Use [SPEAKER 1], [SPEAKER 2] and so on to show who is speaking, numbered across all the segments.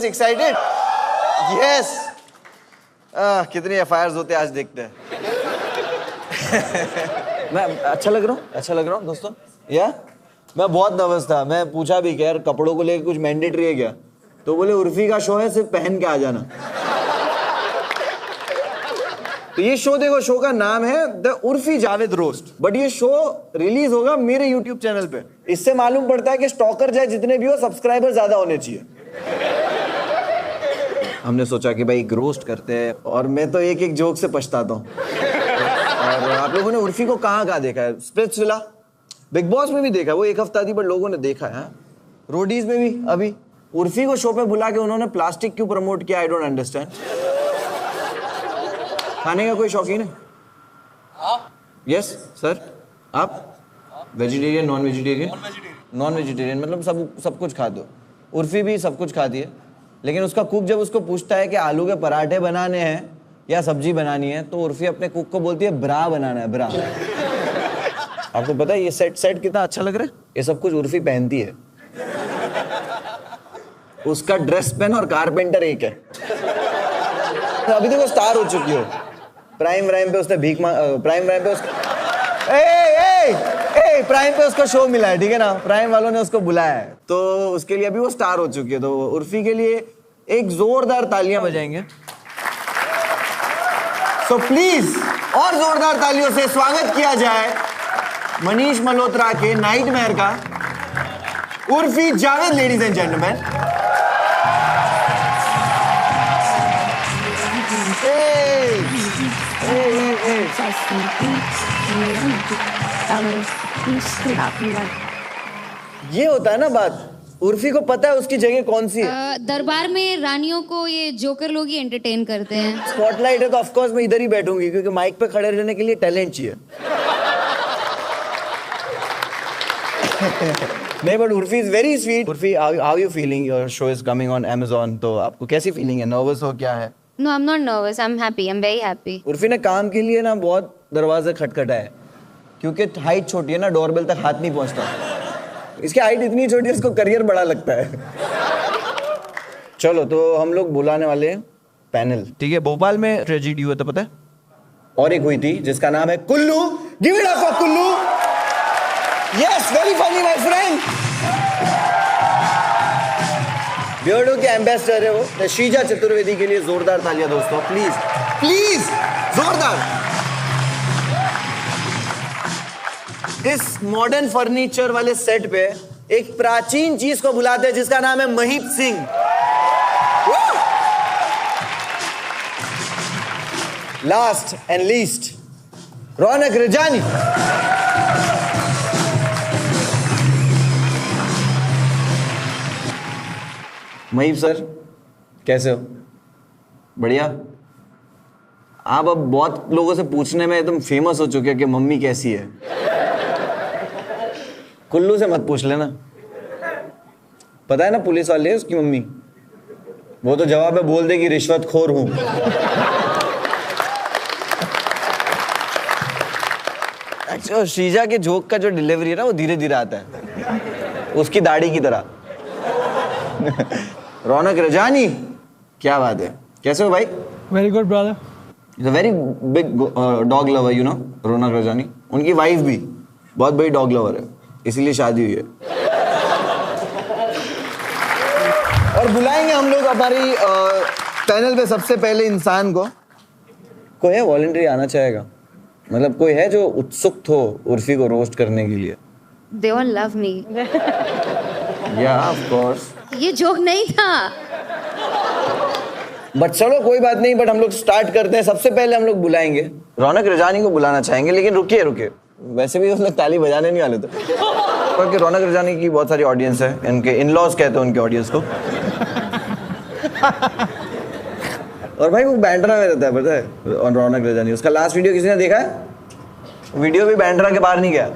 [SPEAKER 1] Guys excited? Yes. कितनी FIRs होते हैं आज देखते हैं। मैं अच्छा लग रहा हूँ दोस्तों? या मैं बहुत नर्वस था। मैं पूछा भी कि यार कपड़ों को लेकर कुछ मैंडेटरी है क्या? तो बोले उर्फी का शो है, सिर्फ पहन के आ जाना। तो ये शो देखो, शो का नाम है the Urfi Javed roast, but ये शो रिलीज होगा मेरे यूट्यूब चैनल पे। इससे मालूम पड़ता है कि स्टॉकर चाहे जितने भी हो, सब्सक्राइबर ज्यादा होने चाहिए। हमने सोचा कि भाई एक रोस्ट करते हैं, और मैं तो एक एक जोक से पछताता हूँ। और आप लोगों ने उर्फी को कहाँ देखा है? स्प्लिट्सविला, बिग बॉस में भी देखा, वो एक हफ्ता थी, बट लोगों ने देखा है। रोडीज में भी। अभी उर्फी को शो पे बुला के उन्होंने प्लास्टिक क्यों प्रमोट किया, आई डोंट अंडरस्टैंड। खाने का कोई शौकीन है? Yes sir. आप vegetarian, non vegetarian? Non vegetarian मतलब सब कुछ खाते हो। उर्फी भी सब कुछ खाती है, लेकिन उसका कुक जब उसको पूछता है कि आलू के पराठे बनाने हैं या सब्जी बनानी है, तो उर्फी अपने कुक को बोलती है ब्रा बनाना है, ब्रा। आपको पता है ये सेट कितना अच्छा लग रहा है? ये सब कुछ उर्फी पहनती है। उसका ड्रेस पेन और कारपेंटर एक है। तो अभी देखो स्टार हो चुकी हो। प्राइम पे उसने प्राइम पे उसको शो मिला है, ठीक है ना? प्राइम वालों ने उसको बुलाया है, तो उसके लिए अभी वो स्टार हो चुकी है। तो उर्फी के लिए एक जोरदार तालियां बजाएंगे। सो प्लीज और जोरदार तालियों से स्वागत किया जाए मनीष मल्होत्रा के नाइटमेयर का Urfi Javed, ladies and gentleman. ये होता है ना बात, उर्फी को पता है उसकी जगह कौन सी है।
[SPEAKER 2] दरबार में रानियों को ये जोकर लोग ही एंटरटेन करते हैं।
[SPEAKER 1] स्पॉटलाइट है तो ऑफ कोर्स मैं इधर ही बैठूंगी, क्योंकि माइक पे खड़े रहने के लिए टैलेंट चाहिए। नहीं, but Urfi is very sweet. Urfi, how you feeling? Your show is coming on Amazon, तो आपको कैसी फीलिंग है? नर्वस हो क्या है?
[SPEAKER 2] No, I'm not nervous. I'm happy. I'm very happy.
[SPEAKER 1] Urfi ने काम के लिए ना बहुत दरवाजे खटखटाए, क्योंकि हाइट छोटी है ना, डोरबेल तक हाथ नहीं पहुंचता। इसकी हाइट इतनी छोटी है, इसको करियर बड़ा लगता है। चलो, तो हम लोग बुलाने वाले हैं पैनल, ठीक है? भोपाल में ट्रेजेडी हुआ था, पता है? और एक हुई थी जिसका नाम है Kullu. Give it up for Kullu. Yes, very funny my friend. Beardo के एम्बेसडर है वो। शीजा चतुर्वेदी के लिए जोरदार तालियां दोस्तों, प्लीज प्लीज, जोरदार। इस मॉडर्न फर्नीचर वाले सेट पे एक प्राचीन चीज को बुलाते हैं जिसका नाम है Mahip Singh. Last and least, Raunak Rajani. Mahip sir, कैसे हो? बढ़िया। आप अब बहुत लोगों से पूछने में एकदम फेमस हो चुके हैं कि मम्मी कैसी है। कुल्लू से मत पूछ लेना, पता है ना पुलिस वाले है उसकी मम्मी। वो तो जवाब में बोल देगी रिश्वतखोर हूं। अच्छा, शीजा के जोक का जो डिलीवरी है ना, वो धीरे धीरे आता है, उसकी दाढ़ी की तरह। रौनक रजानी, क्या बात है, कैसे हो भाई?
[SPEAKER 3] Very good brother.
[SPEAKER 1] Is a very big dog lover, you know. Raunak Rajani, उनकी वाइफ भी बहुत बड़ी डॉग लवर है, इसीलिए शादी हुई है। और बुलाएंगे हम लोग हमारी पैनल पे सबसे पहले इंसान को। कोई है वॉलंटरी आना चाहेगा? मतलब कोई है जो उत्सुक हो उर्फी को रोस्ट करने के लिए?
[SPEAKER 2] They all love me.
[SPEAKER 1] या ऑफ कोर्स।
[SPEAKER 2] ये जोक नहीं था।
[SPEAKER 1] बट चलो कोई बात नहीं, बट हम लोग स्टार्ट करते हैं। सबसे पहले हम लोग बुलाएंगे रौनक रजानी को बुलाना चाहेंगे, लेकिन रुकिए, वैसे भी उस लोग ताली बजाने नहीं वाले थे, क्योंकि रौनक रजानी की बहुत सारी ऑडियंस है, इनके इन-लॉज कहते हैं उनके ऑडियंस को। और भाई वो बैंड्रा में रहता है, पता है? और रौनक रजानी, उसका लास्ट वीडियो किसी ने देखा है? वीडियो भी बैंड्रा के बाहर नहीं गया।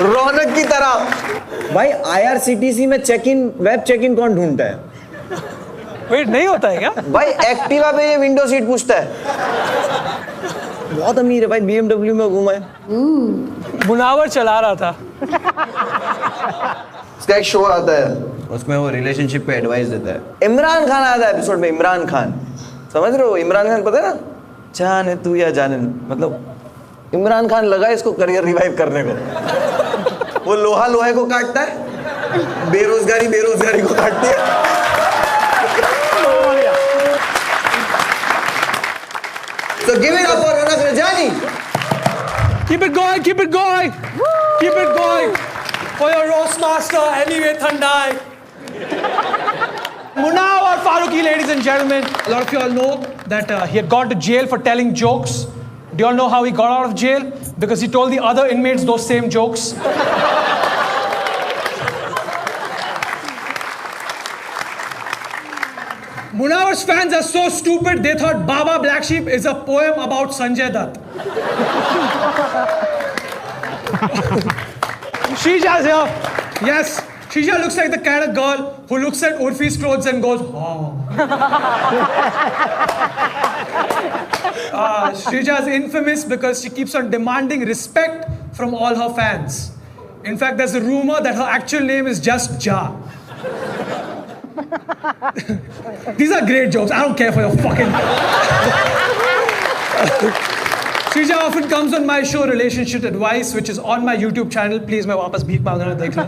[SPEAKER 1] रौनक की तरह। भाई IRCTC में वेब चेक इन कौन ढूंढता है?
[SPEAKER 3] वेट नहीं होता है क्या?
[SPEAKER 1] भाई एक्टिवा पे ये विंडो सीट पूछता है। बहुत अमीर है भाई, BMW में घूमा है।
[SPEAKER 3] मुनावर चला रहा था।
[SPEAKER 1] उसका एक शो आता है, उसमें वो रिलेशनशिप पे एडवाइस देता है. इमरान खान आता है एपिसोड में. इमरान खान, समझ रहे हो? इमरान खान पता है ना, जाने तू या जाने, मतलब इमरान खान लगा इसको करियर रिवाइव करने को. वो लोहा लोहे को काटता है, बेरोजगारी बेरोजगारी को काटती है. So give it up for Ronak Rajani.
[SPEAKER 3] Keep it going, keep it going, keep it going. For your roast master, anyway, Thandai. Munawar Farooqi, ladies and gentlemen. A lot of you all know that he had gone to jail for telling jokes. Do you all know how he got out of jail? Because he told the other inmates those same jokes. Munawar's fans are so stupid, they thought Baba Black Sheep is a poem about Sanjay Dutt. Shrija is here. Yes, Shrija looks like the kind of girl who looks at Urfi's clothes and goes, oh. Shrija is infamous because she keeps on demanding respect from all her fans. In fact, there's a rumor that her actual name is just Ja. These are great jokes. I don't care for your fucking... Shrija often comes on my show Relationship Advice, which is on my YouTube channel. Please, मैं वापस भीख मांगना देख लें.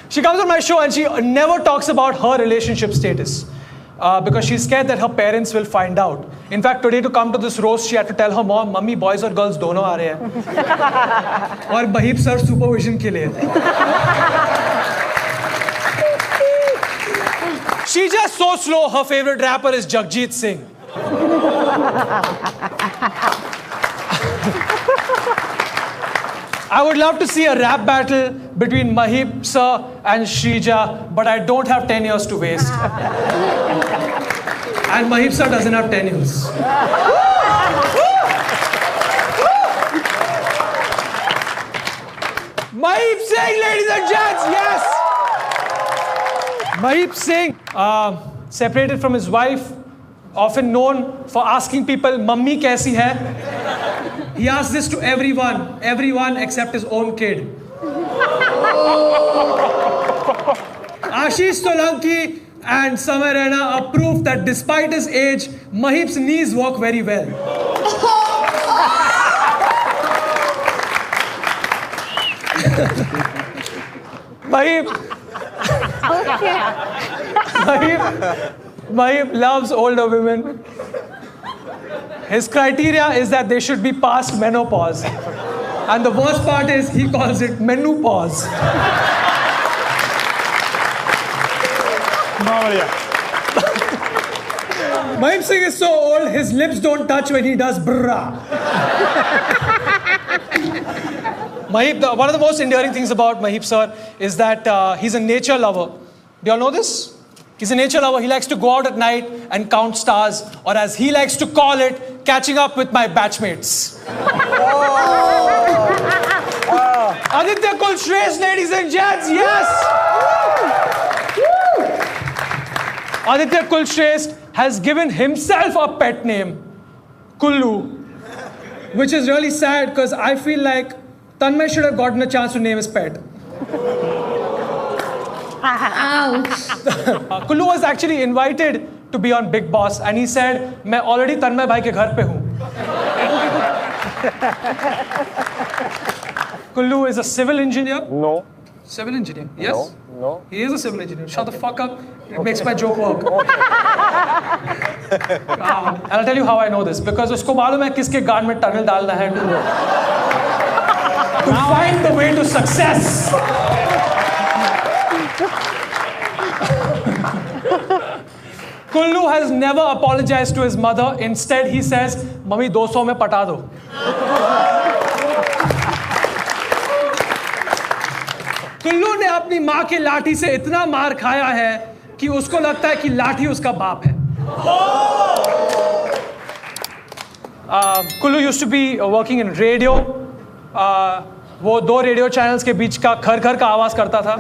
[SPEAKER 3] She comes on my show and she never talks about her relationship status. Because she's scared that her parents will find out. In fact, today to come to this roast, she had to tell her mom, "Mummy, boys और girls दोनों आ रहे हैं." और बहीप sir supervision के लिए. She's just so slow. Her favorite rapper is Jagjit Singh. I would love to see a rap battle between Mahip sir and Shrija, but I don't have 10 years to waste. And Mahip sir doesn't have 10 years. Mahip Singh, ladies and gents, yes! Mahip Singh, separated from his wife, often known for asking people, "Mummy kaisi hai?" He asks this to everyone except his own kid. Ashish Solanki and Samay Raina are proof that despite his age, Mahip's knees work very well. Mahip loves older women. His criteria is that they should be past menopause. And the worst part is he calls it menopause. Mahip Singh is so old, his lips don't touch when he does brrrah. Mahip, one of the most endearing things about Mahip sir is that he's a nature lover. Do you all know this? He's a nature lover. He likes to go out at night and count stars, or as he likes to call it, catching up with my batchmates. Aditya Kulshrestha, ladies and gents, yes! Aditya Kulshrestha has given himself a pet name, Kullu, which is really sad because I feel like Tanmay should have gotten a chance to name his pet. Kullu was actually invited to be on Big Boss and he said, "मैं already Tanmay भाई के घर पे हूँ." Kullu is a civil engineer.
[SPEAKER 4] No.
[SPEAKER 3] Civil engineer. Yes.
[SPEAKER 4] No.
[SPEAKER 3] He is a civil engineer. Shut the fuck up. It makes my joke work. And I'll tell you how I know this. Because उसको मालूम है किसके गान में tunnel डालना है to find the way to success. Kullu has never apologized to his mother. Instead, he says, "Mummy, 200 में पटा दो." कुल्लू ने अपनी माँ की लाठी से इतना मार खाया है कि उसको लगता है कि लाठी उसका बाप है. Kullu used to be working in radio. वो 2 रेडियो चैनल्स के बीच का खर खर का आवाज करता था.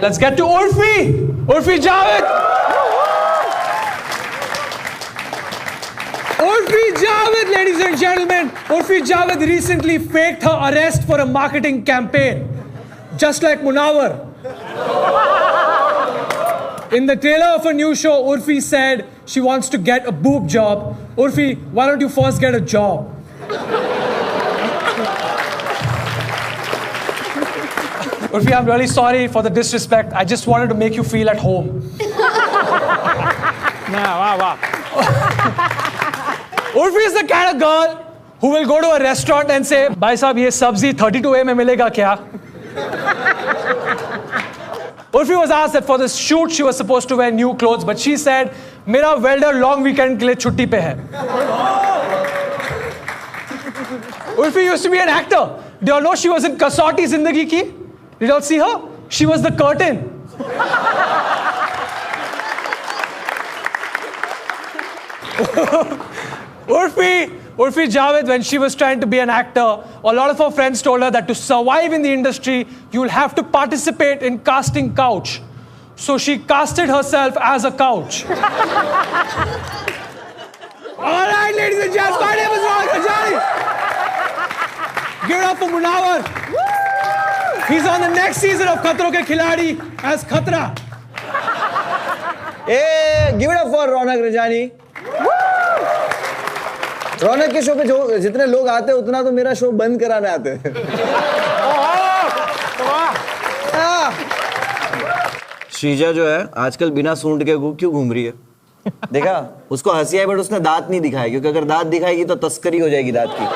[SPEAKER 3] Let's get to Urfi Javed. Javed, ladies and gentlemen. Urfi Javed recently faked her arrest for a marketing campaign, just like Munawar. In the trailer of a new show, Urfi said she wants to get a boob job. Urfi, why don't you first get a job? Urfi, I'm really sorry for the disrespect. I just wanted to make you feel at home. Wow. Urfi is the kind of girl who will go to a restaurant and say, "Bhai sahab, ye sabzi 32A mein milega kya?" Urfi was asked that for this shoot she was supposed to wear new clothes, but she said, "Mera welder long weekend ke liye chutti pe hai." Urfi used to be an actor. Do you all know she was in Kasauti Zindagi Ki? Did you all see her? She was the curtain. Urfi Javed, when she was trying to be an actor, a lot of her friends told her that to survive in the industry, you'll have to participate in casting couch. So she casted herself as a couch. All right, ladies and gents, my name is Ronak Rajani. Give it up for Munawar. He's on the next season of Khatron Ke Khiladi as Khatra.
[SPEAKER 1] Hey, give it up for Ronak Rajani. रौनक के show पे जो जितने लोग आते हैं उतना तो मेरा शो बंद कराने आते हैं। श्रीजा जो है आजकल बिना सूंड के क्यों घूम रही है? देखा, उसको हंसी आई बट उसने दांत नहीं दिखाए, क्योंकि अगर दांत दिखाएगी तो तस्करी हो जाएगी दांत की।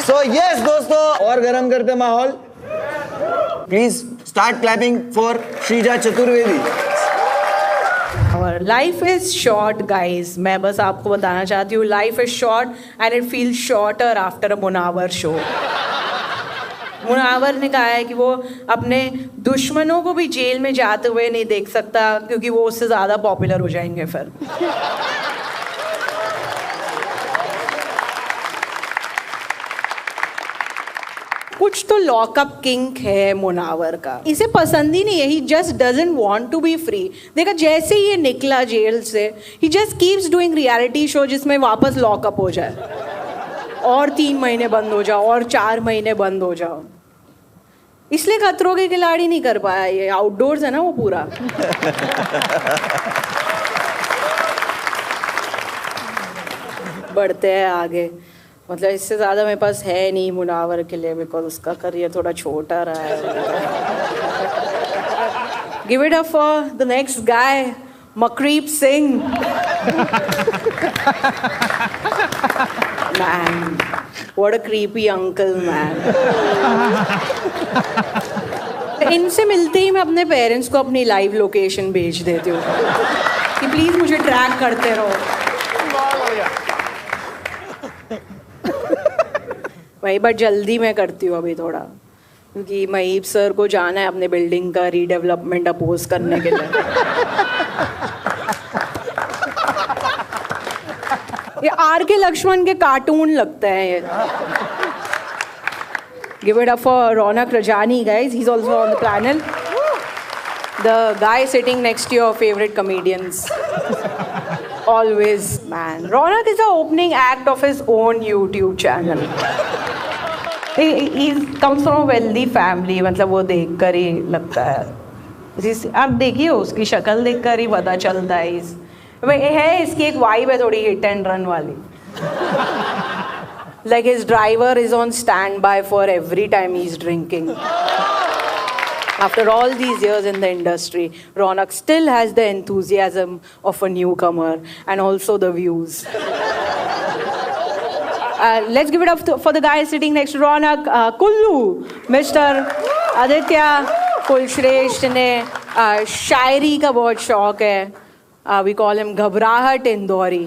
[SPEAKER 1] सो यस दोस्तों, और गर्म करते माहौल। Please start clapping for Shrija Chaturvedi.
[SPEAKER 4] Life is short guys, मैं बस आपको बताना चाहती हूँ, life is short and it feel shorter after a Munawar show. Munawar ने कहा है कि वो अपने दुश्मनों को भी जेल में जाते हुए नहीं देख सकता, क्योंकि वो उससे ज़्यादा पॉपुलर हो जाएंगे फिर। कुछ तो लॉकअप किंक है मुनावर का, इसे पसंद ही नहीं है, he just doesn't want to be free. देखा, जैसे ही ये निकला जेल से, he just keeps doing reality show जिसमें वापस लॉकअप हो जाए, और 3 महीने बंद हो जाओ, और 4 महीने बंद हो जाओ। इसलिए खतरों के खिलाड़ी नहीं कर पाया, ये आउटडोर्स है ना वो पूरा। बढ़ते हैं आगे, मतलब इससे ज़्यादा मेरे पास है नहीं मुनावर के लिए, बिकॉज उसका करियर थोड़ा छोटा रहा है। Give it up for the next guy, मकरीब Singh. Man, what a creepy uncle man. इनसे मिलते ही मैं अपने पेरेंट्स को अपनी लाइव लोकेशन भेज देती हूँ कि प्लीज़ मुझे ट्रैक करते रहो। भाई बट जल्दी मैं करती हूँ अभी थोड़ा, क्योंकि महीप सर को जाना है अपने बिल्डिंग का रीडेवलपमेंट अपोज करने के लिए। ये R.K. लक्ष्मण के कार्टून लगते हैं ये। Give it up for Raunak Rajani guys, he is also on the panel, the guy sitting next to your favourite comedians always man. Ronak is the opening act of his own YouTube channel. He comes from a wealthy family, मतलब वो देख कर ही लगता है, आप देखिए उसकी शक्ल देख कर ही पता चलता है। इसकी एक वाइब है थोड़ी हिट एंड रन वाली, like his driver is on standby for every time he's drinking. After all these years in the industry, Ronak still has the enthusiasm of a newcomer and also the views. Let's give it up for the guy sitting next to Ronak, Kullu, Mr. Aditya Kulshresht ने शायरी का बहुत शौक है. We call him घबराहट Indori.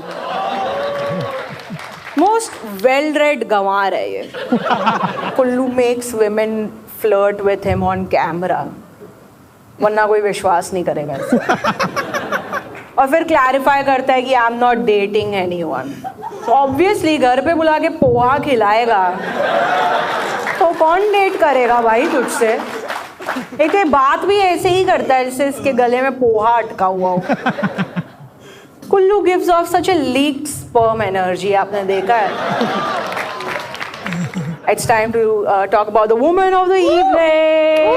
[SPEAKER 4] Most well-read गंवार है ये. Kullu makes women flirt with him on camera, वरना कोई विश्वास नहीं करेगा इसे. और फिर क्लैरिफाई करता है कि I am not dating anyone. Obviously घर पे बुला के पोहा खिलाएगा तो कौन डेट करेगा भाई तुझसे. एक बात भी ऐसे ही करता है जैसे इसके गले में पोहा अटका हुआ हो. Kullu gives off such a leaked sperm energy. आपने देखा है? It's time to talk about the woman of the evening.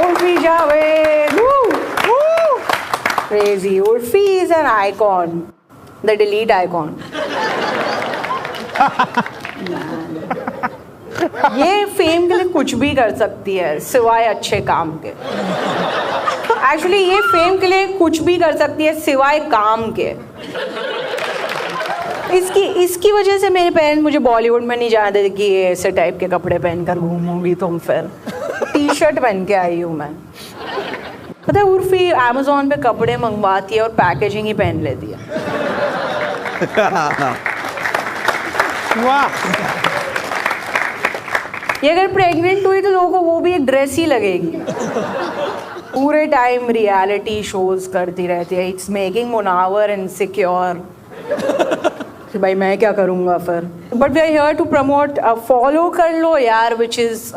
[SPEAKER 4] Urfi Javed. Crazy. Urfi is an icon. The delete icon. ये फेम के लिए कुछ भी कर सकती है सिवाय अच्छे काम के. एक्चुअली ये फेम के लिए कुछ भी कर सकती है सिवाय काम के. इसकी वजह से मेरे पेरेंट्स मुझे बॉलीवुड में नहीं जाने देते कि ये ऐसे टाइप के कपड़े पहनकर घूमूंगी तुम. फिर टी शर्ट पहन के आई हूँ मैं. पता है उर्फी अमेज़ॉन पे कपड़े मंगवाती है और पैकेजिंग ही पहन लेती है.
[SPEAKER 3] वाह.
[SPEAKER 4] ये अगर प्रेग्नेंट हुई तो लोगों को वो भी एक ड्रेस ही लगेगी. पूरे टाइम रियलिटी शोज करती रहती है. इट्स मेकिंग मुनावर इनसिक्योर कि भाई मैं क्या करूँगा फिर. But we are here to promote. Follow कर लो यार, which is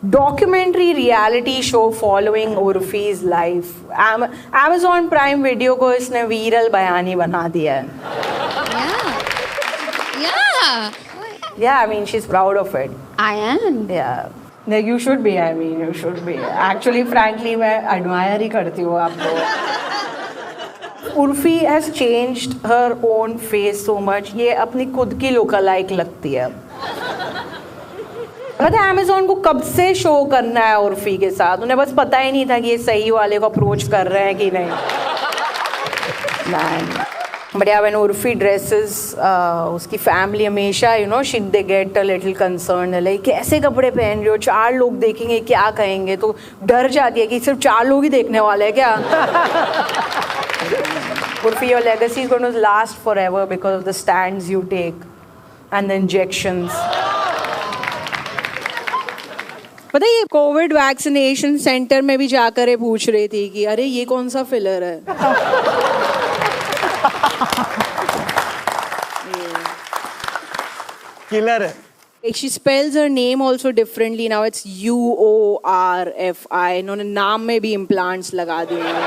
[SPEAKER 4] documentary reality show following Urfi's life. Amazon prime video को इसने वीरल बयानी बना दिया है. Yeah, I mean, she's proud of it.
[SPEAKER 2] I am.
[SPEAKER 4] Yeah. No, you should be. I mean, you should be. Actually, frankly, मैं admire ही करती हूँ आपको. Urfi has changed her own face so much. ये अपनी खुद की lookalike लगती है. पता है Amazon को कब से शो करना है उर्फी के साथ. उन्हें बस पता ही नहीं था कि ये सही वाले को अप्रोच कर रहे हैं कि नहीं. Man. But yeah, when Urfi dresses, उसकी फैमिली हमेशा they get a little concerned. Like कैसे कपड़े पहन रहे हो, 4 लोग देखेंगे क्या कहेंगे. तो डर जाती है कि सिर्फ 4 लोग ही देखने वाले हैं क्या. Urfi, your legacy is going to last forever because of the stands you take and the injections. पता है ये कोविड वैक्सीनेशन सेंटर में भी जाकर ये पूछ रही थी कि अरे ये कौन सा फिलर है.
[SPEAKER 1] किलर है.
[SPEAKER 4] She spells her name also differently now. It's UORFI. इन्होंने नाम में भी implants लगा दिए हैं.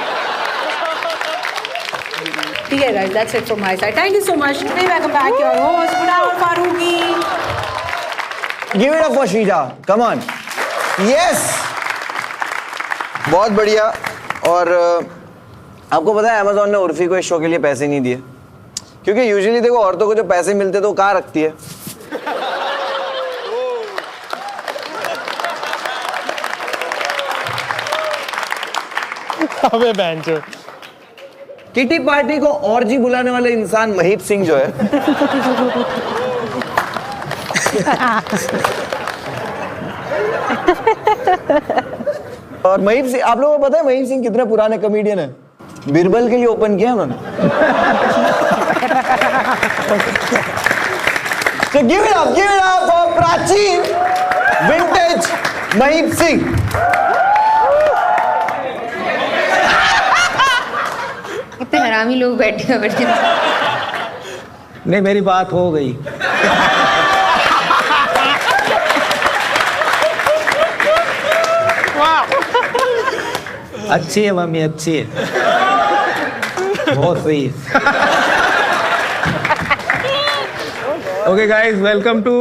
[SPEAKER 4] ठीक है guys, that's it from my side. Thank you so much. Welcome back your host Munawar Farooqi.
[SPEAKER 1] Give it up for Shrija. Come on. Yes. बहुत बढ़िया. और आपको पता है Amazon ने उर्फी को इस शो के लिए पैसे नहीं दिए, क्योंकि यूजुअली देखो औरतों को जो पैसे मिलते तो वो कहाँ रखती है.
[SPEAKER 3] अबे बेंचो.
[SPEAKER 1] किटी पार्टी को ऑर्जी बुलाने वाले इंसान महीप सिंह जो है और महीप सिंह, आप लोगों को पता है महीप सिंह कितने पुराने कॉमेडियन है. बिरबल के लिए ओपन किया उन्होंने. So give it up for प्राचीन विंटेज महीप सिंह.
[SPEAKER 2] इतने हरामी लोग बैठे हैं.
[SPEAKER 5] नहीं, मेरी बात हो गई. अच्छी है मम्मी, अच्छी है, बहुत सही है. Okay guys, welcome to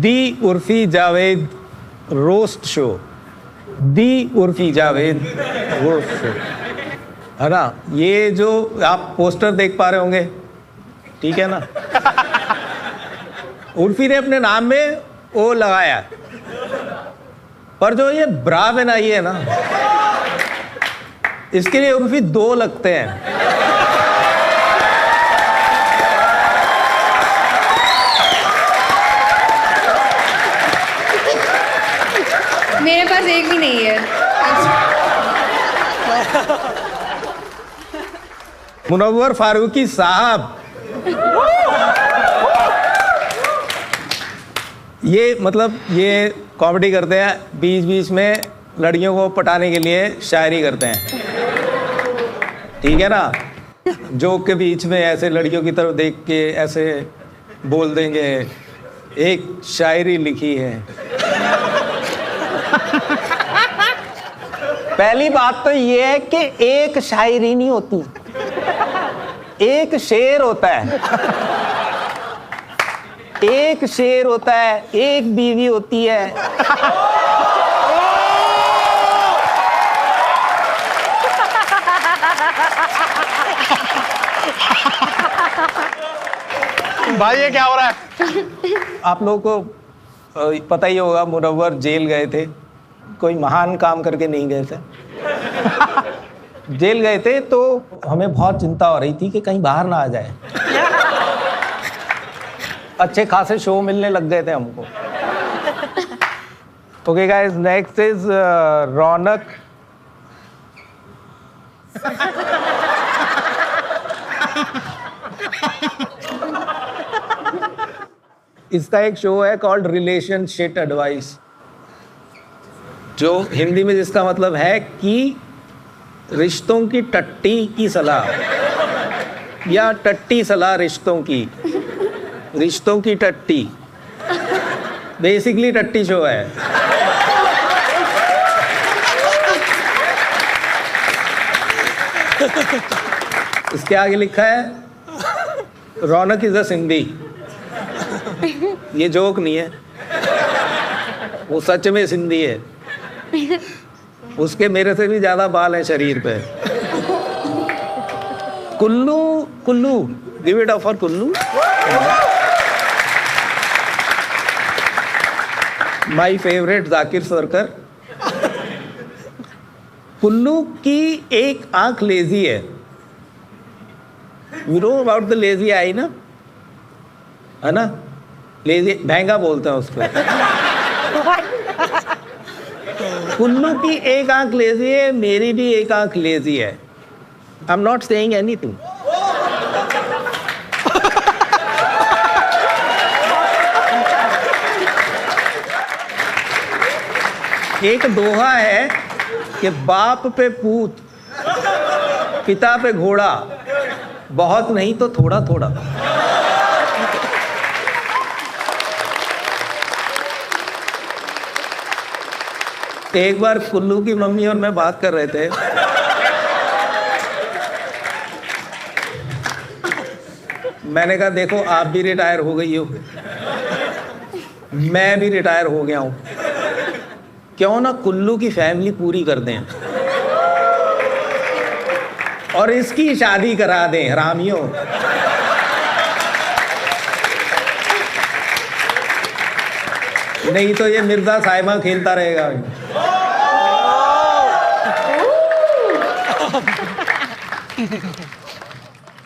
[SPEAKER 5] the Urfi Javed roast show. The Urfi Javed roast show है ना. ये जो आप पोस्टर देख पा रहे होंगे, ठीक है ना, उर्फी ने अपने नाम में ओ लगाया, पर जो ये ब्रा बनाई है ना, इसके लिए उर्फी 2 लगते हैं.
[SPEAKER 2] मेरे पास एक भी नहीं है.
[SPEAKER 5] मुनव्वर फारूकी साहब, ये मतलब ये कॉमेडी करते हैं, बीच बीच में लड़कियों को पटाने के लिए शायरी करते हैं, ठीक है ना. जोक के बीच में ऐसे लड़कियों की तरफ देख के ऐसे बोल देंगे, एक शायरी लिखी है. पहली बात तो ये है कि एक शायरी नहीं होती, एक शेर होता है, एक शेर होता है, एक बीवी होती है।
[SPEAKER 6] भाई ये क्या हो रहा है?
[SPEAKER 5] आप लोगों को पता ही होगा, मुनव्वर जेल गए थे, कोई महान काम करके नहीं गए थे। जेल गए थे तो हमें बहुत चिंता हो रही थी कि कहीं बाहर ना आ जाए। अच्छे खासे शो मिलने लग गए थे हमको। ओके गाइस, नेक्स्ट इज रौनक। इसका एक शो है कॉल्ड रिलेशनशिप एडवाइस, जो हिंदी में जिसका मतलब है कि रिश्तों की टट्टी की सलाह, या टट्टी सलाह रिश्तों की, रिश्तों की टट्टी। बेसिकली टट्टी शो है। इसके आगे लिखा है रौनक इज अ सिंधी। ये जोक नहीं है, वो सच में सिंधी है। उसके मेरे से भी ज्यादा बाल हैं शरीर पे। Kullu, Kullu, give it up for Kullu. My favourite Zakir Sarkar. Kullu की एक आंख लेजी है। You know about the lazy eye ना, है ना? लेजी महंगा बोलते हैं उसको। कुल्लू की एक आंख लेजी है, मेरी भी एक आंख लेजी है। I am not saying anything. एक दोहा है कि बाप पे पूत, पिता पे घोड़ा, बहुत नहीं तो थोड़ा थोड़ा। एक बार कुल्लू की मम्मी और मैं बात कर रहे थे। मैंने कहा देखो आप भी रिटायर हो गई हो, मैं भी रिटायर हो गया हूं, क्यों ना कुल्लू की फैमिली पूरी कर दें और इसकी शादी करा दें हरामियों। नहीं तो ये मिर्जा साहिबा खेलता रहेगा।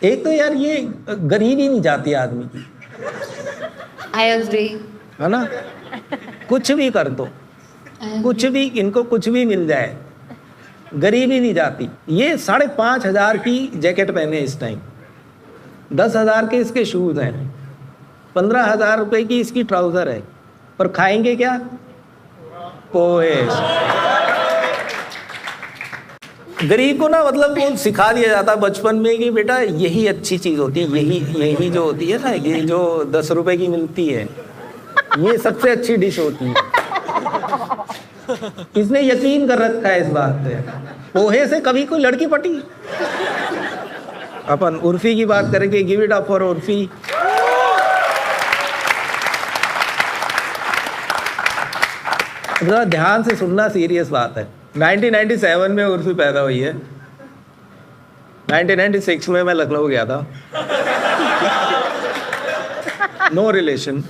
[SPEAKER 5] एक तो यार ये गरीबी नहीं जाती आदमी की,
[SPEAKER 2] आई एग्री,
[SPEAKER 5] है ना? कुछ भी कर दो, कुछ भी, इनको कुछ भी मिल जाए, गरीबी नहीं जाती। ये 5,500 की जैकेट पहने इस टाइम, 10,000 के इसके शूज हैं, 15,000 रुपए की इसकी ट्राउजर है, पर खाएंगे क्या? पोहे। गरीब को ना मतलब वो सिखा दिया जाता बचपन में कि बेटा यही अच्छी चीज होती है, यही जो होती है ना, ये जो 10 रुपए की मिलती है, ये सबसे अच्छी डिश होती है। इसने यकीन कर रखा है इस बात पे। पोहे से कभी कोई लड़की पटी? अपन उर्फी की बात करेंगे। Give it up for Urfi. ध्यान से सुनना, सीरियस बात है। 1997 में उर्फी पैदा हुई है। 1996 में मैं लखनऊ गया था। नो रिलेशन,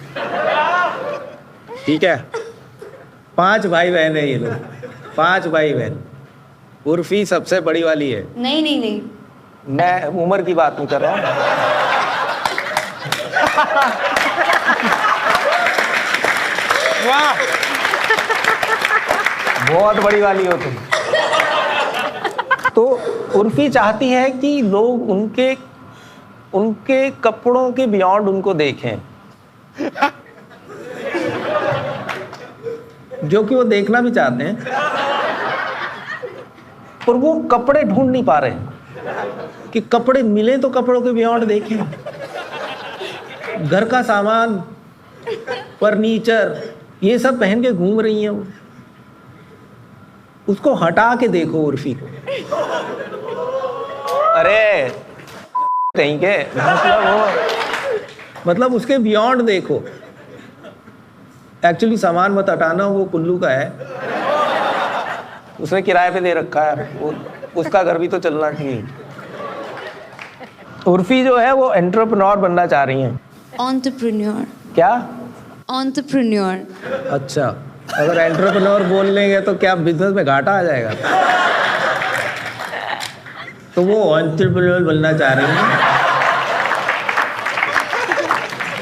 [SPEAKER 5] ठीक है? 5 भाई बहन है ये लोग, 5 भाई बहन। उर्फी सबसे बड़ी वाली है।
[SPEAKER 2] नहीं नहीं नहीं,
[SPEAKER 5] मैं उम्र की बात नहीं कर रहा हूँ।
[SPEAKER 6] वाह,
[SPEAKER 5] बहुत बड़ी वाली हो तुम। तो उर्फी चाहती है कि लोग उनके कपड़ों के बियॉन्ड उनको देखें, जो कि वो देखना भी चाहते हैं, पर वो कपड़े ढूंढ नहीं पा रहे कि कपड़े मिले तो कपड़ों के बियॉन्ड देखें। घर का सामान, फर्नीचर, ये सब पहन के घूम रही हैं वो। उसको हटा के देखो उर्फी को। अरे कहीं के, मतलब उसके बियॉन्ड देखो। एक्चुअली सामान मत हटाना, वो कुल्लू का है, उसने किराए पे दे रखा है, उसका घर भी तो चलना चाहिए। उर्फी जो है वो एंटरप्रेन्योर बनना चाह रही हैं।
[SPEAKER 2] Entrepreneur.
[SPEAKER 5] क्या?
[SPEAKER 2] Entrepreneur.
[SPEAKER 5] अच्छा, अगर एंटरप्रेन्योर बोल लेंगे तो क्या बिजनेस में घाटा आ जाएगा? तो वो एंटरप्रेन्योर बनना चाह रही हैं।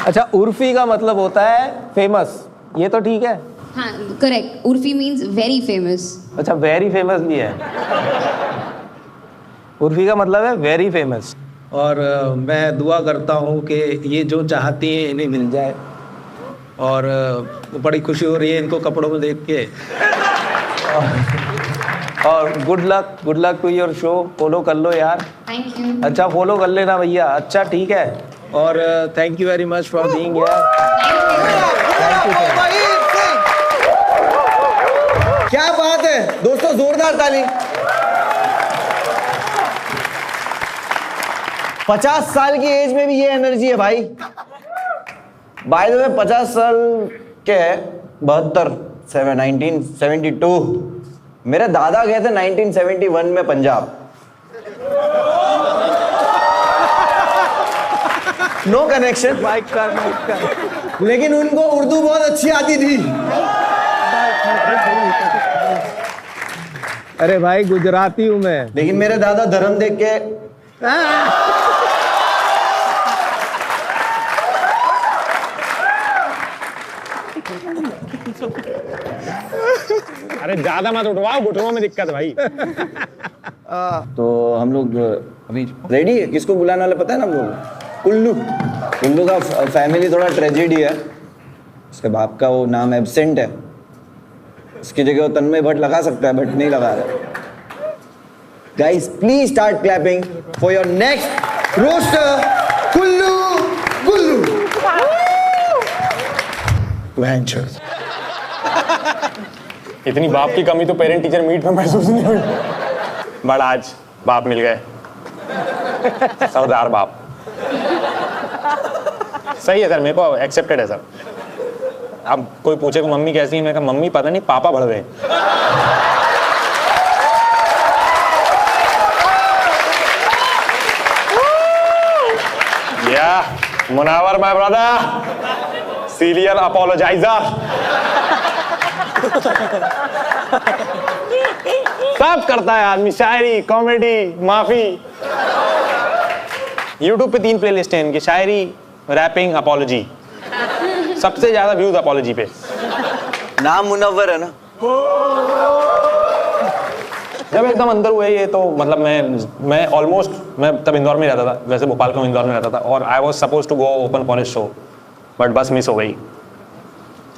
[SPEAKER 5] अच्छा, उर्फी का मतलब होता है फेमस, ये तो ठीक है।
[SPEAKER 2] हाँ, correct. Urfi means very famous.
[SPEAKER 5] अच्छा, वेरी फेमस भी है। उर्फी का मतलब है वेरी फेमस। और मैं दुआ करता हूँ कि ये जो चाहती हैं इन्हें मिल जाए। और बड़ी खुशी हो रही है इनको कपड़ों में देख के। और good luck to your show. Follow कर लो यार।
[SPEAKER 2] Thank you.
[SPEAKER 5] अच्छा, फॉलो कर लेना भैया। अच्छा, ठीक है। और thank you very much for being here.
[SPEAKER 1] क्या बात है दोस्तों, जोरदार ताली। 50 साल की एज में भी ये एनर्जी है भाई। बाय द वे 50 साल के 1972 मेरे दादा गए थे 1971 में पंजाब। नो कनेक्शन, लेकिन उनको उर्दू बहुत अच्छी आती थी।
[SPEAKER 5] अरे भाई, गुजराती हूँ मैं।
[SPEAKER 1] लेकिन मेरे दादा धर्म देख के
[SPEAKER 6] अरे ज्यादा मत उठवाओ, घुटनों में दिक्कत भाई।
[SPEAKER 1] तो हम लोग अभी रेडी है। किसको बुलाने वाले पता है ना हम लोग? कुल्लू का फैमिली थोड़ा ट्रेजेडी है। उसके बाप का वो नाम एब्सेंट है, उसकी जगह वो तन्मय भट्ट लगा सकता है, बट नहीं लगा रहा। Guys please start clapping for your next roaster Kullu Gullu. Ventures.
[SPEAKER 6] इतनी बाप की कमी तो पेरेंट टीचर मीट में महसूस नहीं हुई, बट आज बाप मिल गए। सरदार बाप। सही है सर, मेरे को एक्सेप्टेड है सर। अब कोई पूछे को मम्मी कैसी है, मैं कहा मम्मी पता नहीं, पापा बढ़ गए। या मुनावर माय ब्रदर, सीरियल अपोलोजाइजर। सब करता है आदमी, शायरी, कॉमेडी, माफी। YouTube पे 3 प्लेलिस्ट हैं इनकी, शायरी, रैपिंग, अपॉलॉजी। सबसे ज्यादा व्यूज अपॉलॉजी पे।
[SPEAKER 1] नाम मुनव्वर है ना।
[SPEAKER 6] जब एकदम अंदर हुए ये तो मतलब मैं ऑलमोस्ट, मैं तब इंदौर में रहता था, वैसे भोपाल का इंदौर में रहता था, और I was suppose to go open for show, but बस मिस हो गई।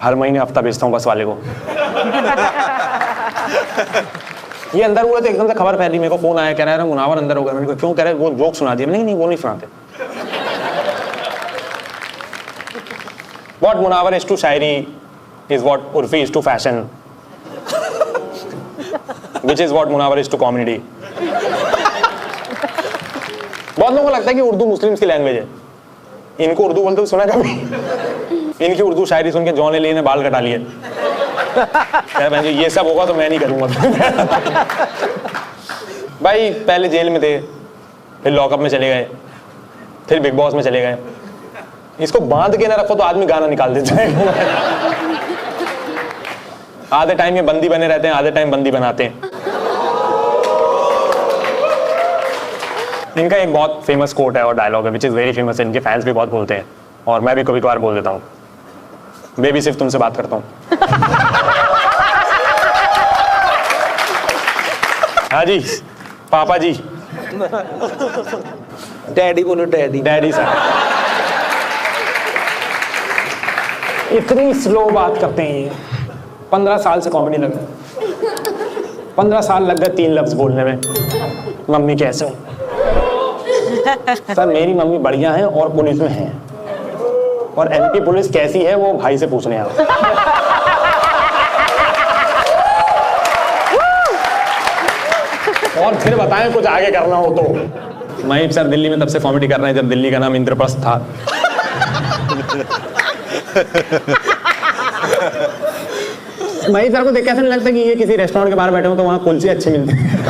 [SPEAKER 6] हर महीने हफ्ता भेजता हूँ बस वाले को। ये अंदर हुए तो एकदम से खबर फैली, मेरे को फोन आया, कह रहा है मुनावर अंदर हो गया। मैंने कहा क्यों? कह रहे वो जोक सुना दिया। नहीं वो नहीं सुनाते। What Munawar is to Shayari is what Urfi is to fashion, which is what Munawar is to comedy. बहुत लोगों को लगता है कि उर्दू मुस्लिम्स की लैंग्वेज है। इनको उर्दू बोलते हुए सुना कभी? इनकी उर्दू शायरी सुन के जॉन एली ने बाल कटा लिए। ये सब होगा तो मैं नहीं करूंगा। भाई पहले जेल में थे, फिर लॉकअप में चले गए, फिर बिग बॉस में चले गए। इसको बांध के ना रखो तो आदमी गाना निकाल देता है। आधे टाइम ये बंदी बने रहते हैं, आधे टाइम बंदी बनाते हैं। इनका एक बहुत फेमस कोट है और डायलॉग है, विच इज वेरी फेमस। इनके फैंस भी बहुत बोलते हैं और मैं भी कभी कभार बोल देता हूँ। बेबी सिर्फ तुमसे बात करता हूँ। हाँ जी पापा जी।
[SPEAKER 5] डैडी बोलो, डैडी।
[SPEAKER 6] Daddy sir. इतनी स्लो बात करते हैं ये। 15 साल से कॉमेडी लग रहा है। 15 साल लग गए 3 लफ्ज बोलने में। मम्मी कैसे हो? सर मेरी मम्मी बढ़िया है और पुलिस में है, और एमपी पुलिस कैसी है वो भाई से पूछने आया। और फिर बताएं कुछ आगे करना हो तो। महीप सर दिल्ली में तब से कॉमेडी कर रहे हैं जब दिल्ली का नाम इंद्रप्रस्थ था। महीप सर को देख के ऐसा नहीं लगता कि ये किसी रेस्टोरेंट के बाहर बैठे हो तो वहाँ कुल्चे अच्छे मिलते हैं।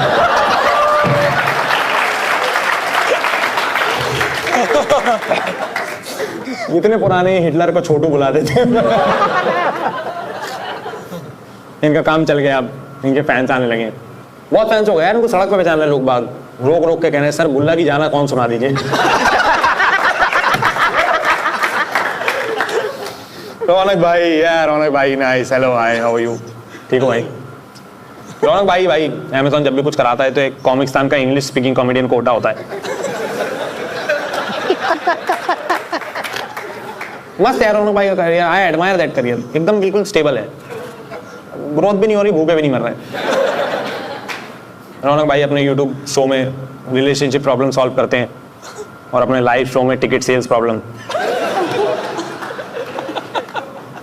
[SPEAKER 6] इतने पुराने हिटलर को छोटू बुला देते। इनका काम चल गया, अब इनके फैंस आने लगे, बहुत फैंस हो गए यार, इनको सड़क पे पहचान रहे लोग बाग, रोक रोक के कह रहे हैं सर बुल्ला की जाना कौन सुना दीजिए। रौनक भाई यार, रौनक भाई nice, hello hi how are you, ठीक हो भाई? रौनक भाई अमेज़न जब भी कुछ कराता है तो एक कॉमिक्सतान का इंग्लिश स्पीकिंग कॉमेडियन कोटा होता है। मस्त है रौनक भाई का career, I admire that career, एकदम बिल्कुल स्टेबल है, ग्रोथ भी नहीं हो रही, भूखे भी नहीं मर रहे। रौनक भाई अपने यूट्यूब शो में रिलेशनशिप प्रॉब्लम सॉल्व करते हैं और अपने लाइव शो में टिकट सेल्स प्रॉब्लम।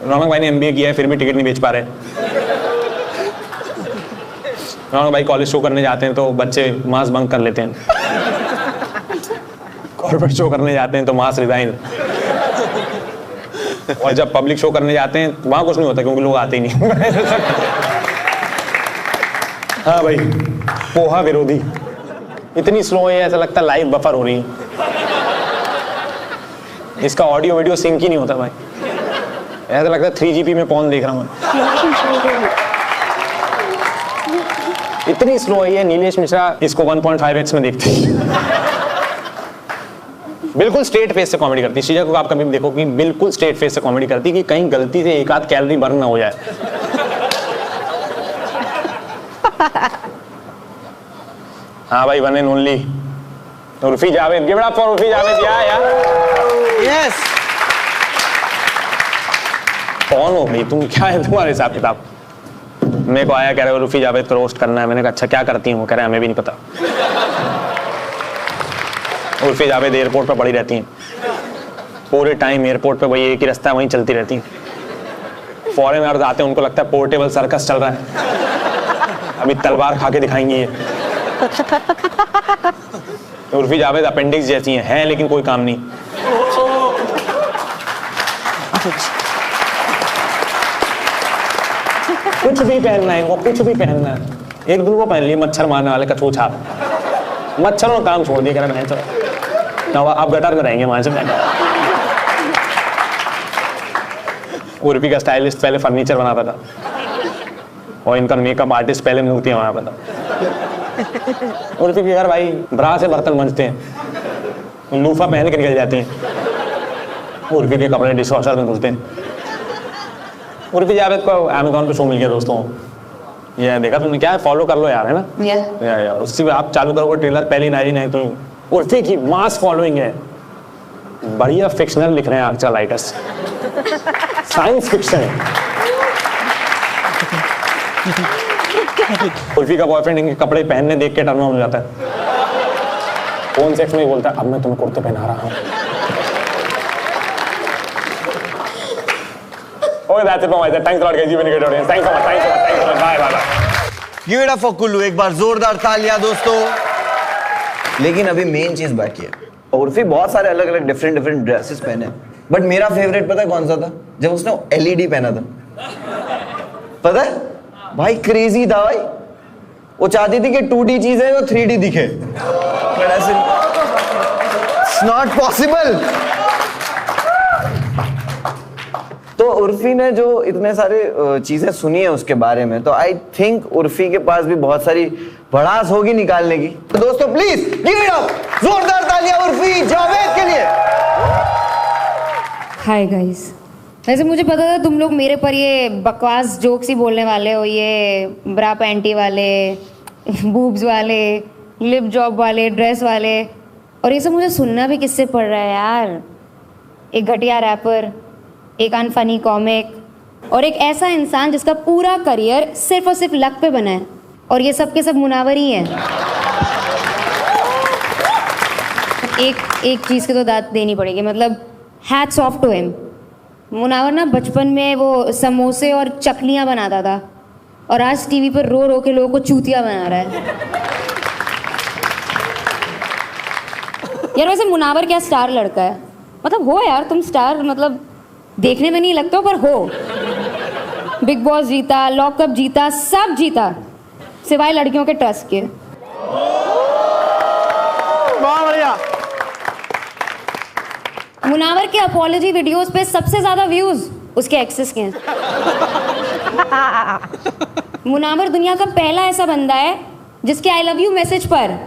[SPEAKER 6] रौनक भाई ने MBA किया है फिर भी टिकट नहीं बेच पा रहे। रौनक भाई कॉलेज शो करने जाते हैं तो बच्चे मास बंक कर लेते हैं, कॉर्पोरेट शो करने जाते हैं तो मास रिजाइन, और जब पब्लिक शो करने जाते हैं वहां कुछ नहीं होता क्योंकि लोग आते ही नहीं। हाँ भाई, पोहा विरोधी इतनी स्लो है ऐसा लगता है लाइव बफर हो रही है, इसका ऑडियो वीडियो सिंक ही नहीं होता भाई, ऐसा लगता है 3GP में पॉर्न देख रहा हूँ। इतनी स्लो है ये, नीलेश मिश्रा इसको 1.5x में देखते हैं। बिल्कुल स्ट्रेट फेस से कॉमेडी करती है श्रीजा को, आप कभी भी देखो कि बिल्कुल स्ट्रेट फेस से कॉमेडी करती है कि कहीं गलती से एक आध कैलोरी बर्न ना हो जाए। हाँ भाई, one and only Urfi Javed, give it up for Urfi Javed यार।
[SPEAKER 1] यस,
[SPEAKER 6] कौन हो भाई तुम, क्या है तुम्हारे हिसाब किताब? मेरे को आया कह रहे उर्फी जावेद को रोस्ट करना है, मैंने कहा अच्छा क्या करती हूँ, कह रहे हमें भी नहीं पता। उर्फी जावेद एयरपोर्ट पर पड़ी रहती हैं पूरे टाइम, एयरपोर्ट पे वही एक ही रास्ता है वहीं चलती रहती हैं। फॉरेनर्स आते हैं उनको लगता है पोर्टेबल सर्कस चल रहा है, अभी तलवार खा के दिखाएंगी ये। उर्फी जावेद अपेंडिक्स जैसी हैं लेकिन कोई काम नहीं। कुछ भी पहनना है वो, कुछ भी पहनना है। एक दिन वो पहन लिए मच्छर मारने वाले का छूछा, मच्छरों का काम छोड़ दिया, कह रहा मैं चलो आप गटर में रहेंगे वहां से। उर्फी का स्टाइलिस्ट पहले फर्नीचर बनाता था और इनका मेकअप आर्टिस्ट पहले मूर्तियां बनाता था। उर्फी के घर भाई ब्रा से बर्तन मंजते हैं, लूफा पहन के निकल जाते हैं, उर्फी के कपड़े डिशवॉशर में धुलते हैं। उर्फी जावेद को अमेज़न पे शो मिल गया दोस्तों, ये देखा तुमने, क्या है फॉलो कर लो यार, है ना? या उससे आप चालू करोगे ट्रेलर पहली नारी नहीं तो उर्फी की मास फॉलोइंग है, बढ़िया फिक्शनल लिख रहे हैं आजकल राइटर्स, साइंस फिक्शन है। उर्फी का बॉयफ्रेंड इनके कपड़े पहनने देख के टर्न ऑन हो जाता है, फोन सेक्स में बोलता है अब मैं तुम्हें कुर्ते पहना रहा हूँ। Okay, that's it from my side. Thanks a lot, guys. You've been a great audience. Thanks so much. Thanks so much. Thanks so much. Bye, bye, bye.
[SPEAKER 1] Give it up for Kullu, एक बार जोरदार तालियां दोस्तों। लेकिन अभी main चीज बाकी है। उर्फी बहुत सारे अलग अलग डिफरेंट ड्रेसेस पहने, बट मेरा फेवरेट पता है कौन सा था? जब उसने LED पहना था, पता है भाई, क्रेजी था भाई। वो चाहती थी कि 2D चीज है वो 3D दिखे, बट ऐसे इट्स नॉट पॉसिबल। तो उर्फी ने जो इतने सारे चीजें सुनी है उसके बारे में, तो आई थिंक उर्फी के पास भी बहुत सारी भड़ास होगी निकालने की। तो दोस्तों प्लीज गिव इट अप, जोरदार तालियां उर्फी जावेद के लिए।
[SPEAKER 2] हाय गाइस, वैसे मुझे पता था तुम लोग मेरे पर ये बकवास जोक्स ही बोलने वाले हो, ये ब्रा पैंटी वाले, बूब्स वाले, लिप जॉब वाले, ड्रेस वाले, और ये सब मुझे सुनना भी किससे पड़ रहा है यार। एक घटिया रैपर, एक अनफनी कॉमिक, और एक ऐसा इंसान जिसका पूरा करियर सिर्फ और सिर्फ लक पे बना है, और ये सब के सब मुनावर ही हैं। एक चीज़ की तो दाद देनी पड़ेगी, मतलब hats off to him. Munawar ना बचपन में वो समोसे और चकलियाँ बनाता था, और आज टीवी पर रो रो के लोगों को चूतिया बना रहा है। यार वैसे मुनावर क्या स्टार लड़का है, मतलब हो यार तुम स्टार, मतलब देखने में नहीं लगते हो पर हो। बिग बॉस जीता, लॉकअप जीता, सब जीता सिवाय लड़कियों के ट्रस्ट के।
[SPEAKER 7] बहुत बढ़िया।
[SPEAKER 2] मुनावर के अपॉलॉजी वीडियोस पे सबसे ज्यादा व्यूज उसके एक्सेस के हैं। मुनावर दुनिया का पहला ऐसा बंदा है जिसके आई लव यू मैसेज पर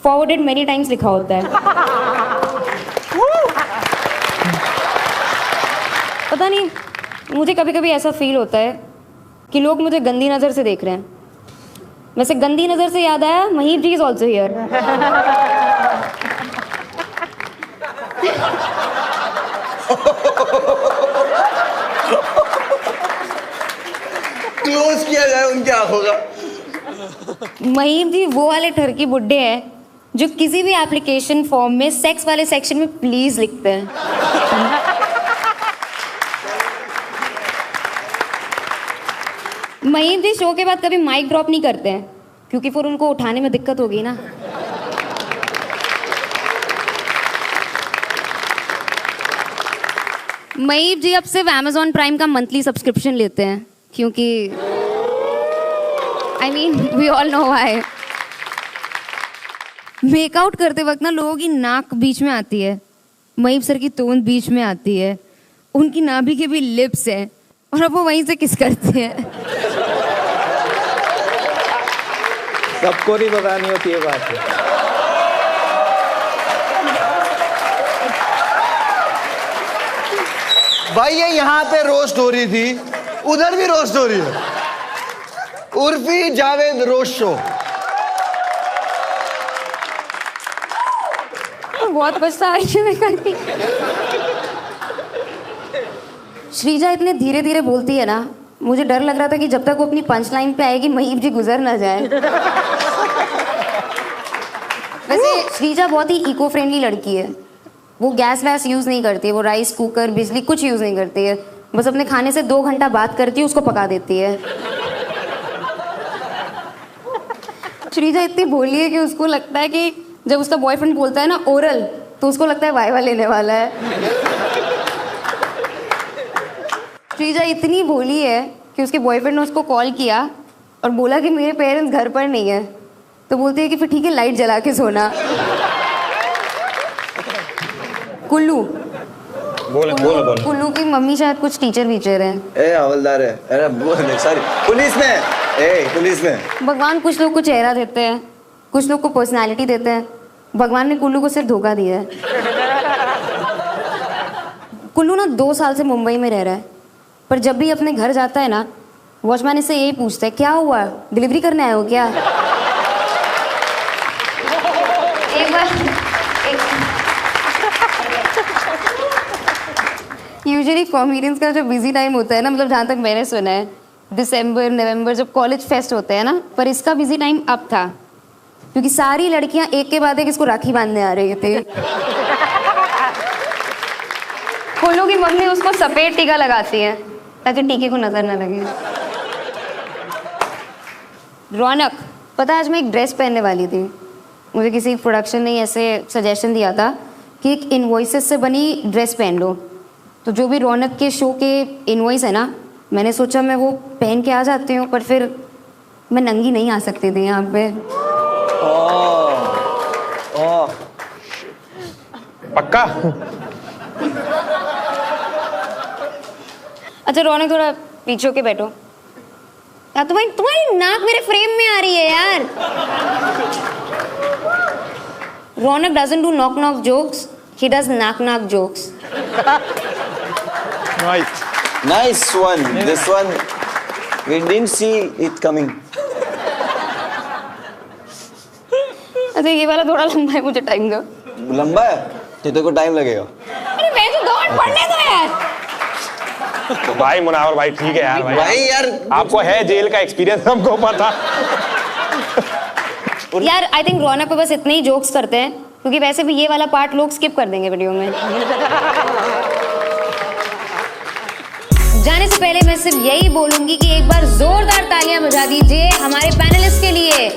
[SPEAKER 2] फॉरवर्डेड मेनी टाइम्स लिखा होता है। पता नहीं, मुझे कभी कभी ऐसा फील होता है कि लोग मुझे गंदी नजर से देख रहे हैं। वैसे गंदी नजर से याद आया, महीप जी इज ऑल्सो हियर।
[SPEAKER 1] क्लोज किया जाए उनकी आंखों का।
[SPEAKER 2] महीप जी वो वाले ठरकी बुड्ढे हैं जो किसी भी एप्लीकेशन फॉर्म में सेक्स वाले सेक्शन में प्लीज लिखते हैं। महीप जी शो के बाद कभी माइक ड्रॉप नहीं करते हैं क्योंकि फिर उनको उठाने में दिक्कत होगी ना। महीप जी अब सिर्फ Amazon प्राइम का मंथली सब्सक्रिप्शन लेते हैं क्योंकि I mean, we all know why. Make-out करते वक्त ना लोगों की नाक बीच में आती है, महीप सर की तोंद बीच में आती है, उनकी नाभि के भी लिप्स हैं और अब वो वहीं से किस करते हैं।
[SPEAKER 5] सबको नहीं बतानी होती है बात।
[SPEAKER 1] भाई ये यहाँ पे रोस्ट हो रही थी, उधर भी रोस्ट हो रही है। Urfi Javed roast show.
[SPEAKER 2] बहुत पछता रही मैं करती। श्रीजा इतने धीरे धीरे बोलती है ना, मुझे डर लग रहा था कि जब तक वो अपनी पंच लाइन पे आएगी महीप जी गुजर ना जाए। वैसे श्रीजा बहुत ही इको फ्रेंडली लड़की है, वो गैस वैस यूज नहीं करती है, वो राइस कुकर बिजली कुछ यूज नहीं करती है, बस अपने खाने से 2 घंटा बात करती है, उसको पका देती है। श्रीजा इतनी भोली है कि उसको लगता है कि जब उसका बॉयफ्रेंड बोलता है ना ओरल तो उसको लगता है वाइवा लेने वाला है। श्रीजा इतनी भोली है कि उसके बॉयफ्रेंड ने उसको कॉल किया और बोला कि मेरे पेरेंट्स घर पर नहीं है, तो बोलती है कि फिर ठीक है लाइट जला के सोना। कुल्लू कुल्लू की मम्मी शायद कुछ टीचर वीचर है।
[SPEAKER 1] ए हवलदार है, अरे वो सॉरी पुलिस में, ए पुलिस में।
[SPEAKER 2] भगवान कुछ लोग को चेहरा देते हैं, कुछ लोग को पर्सनालिटी देते हैं। भगवान ने कुल्लू को सिर्फ धोखा दिया है। कुल्लू ना 2 साल से मुंबई में रह रहा है, पर जब भी अपने घर जाता है ना वॉचमैन इससे यही पूछता है क्या हुआ, डिलीवरी करने आए हो क्या। एक बार यूजुअली कॉमेडियंस का जो बिजी टाइम होता है ना, मतलब जहाँ तक मैंने सुना है दिसंबर नवंबर जब कॉलेज फेस्ट होते हैं ना, पर इसका बिजी टाइम अब था क्योंकि सारी लड़कियां एक के बाद एक इसको राखी बांधने आ रही थी। कुल्लू की मम्मी उसको सफेद टीका लगाती है ताकि टीके को नजर न लगे। रौनक, पता है आज मैं एक ड्रेस पहनने वाली थी, मुझे किसी प्रोडक्शन ने ऐसे सजेशन दिया था कि एक इनवॉइसेस से बनी ड्रेस पहन लो, तो जो भी रौनक के शो के इनवॉइस है ना, मैंने सोचा मैं वो पहन के आ जाती हूँ, पर फिर मैं नंगी नहीं आ सकती थी यहाँ पे।
[SPEAKER 6] पक्का?
[SPEAKER 2] अच्छा रौनक थोड़ा पीछे के बैठो यार, तुम्हारी नाक मेरे फ्रेम में आ रही है यार। रौनक doesn't do knock knock jokes, he does knock knock jokes.
[SPEAKER 1] Nice one. This one we didn't see it coming.
[SPEAKER 2] अच्छा ये वाला थोड़ा लंबा है, मुझे टाइम दो।
[SPEAKER 1] लंबा है? तेरे को टाइम लगेगा।
[SPEAKER 2] अरे मैं तो 2 मिनट पढ़ने दो यार।
[SPEAKER 6] तो भाई मुनावर भाई ठीक है यार
[SPEAKER 1] भाई यार
[SPEAKER 6] आपको है जेल का एक्सपीरियंस, हमको पता।
[SPEAKER 2] यार आई थिंक रौनक पे बस इतने ही जोक्स करते हैं क्योंकि वैसे भी ये वाला पार्ट लोग स्किप कर देंगे वीडियो में। जाने से पहले मैं सिर्फ यही बोलूंगी कि एक बार जोरदार तालियां बजा दीजिए हमारे पैनलिस्ट के लिए।